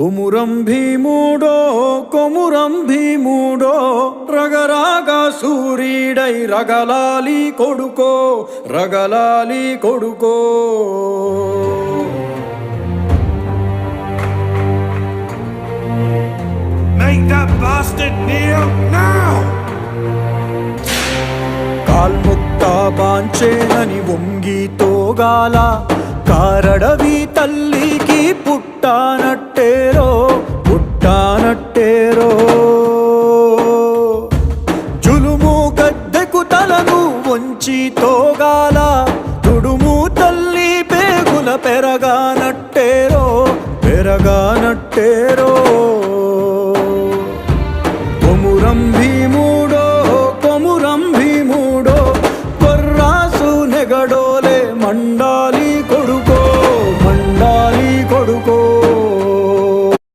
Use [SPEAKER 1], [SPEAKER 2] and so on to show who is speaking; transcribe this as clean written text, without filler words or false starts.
[SPEAKER 1] కొమురం భీముడో కొమురం భీముడో రగరాగా సూరీడై రగలాలి కొడుకో రగలాలి కొడుకో.
[SPEAKER 2] Make that bastard kneel now!
[SPEAKER 1] కాల్ముక్తా బాంచేనని వంగితోగాల Karadavi తల్లికి పుట్టానట్టేరో పుట్టానట్టేరో. జులుము గద్దెకు తలను వంచి తోగాల తుడుము తల్లి పేగుల పెరగానట్టేరో పెరగానట్టేరో.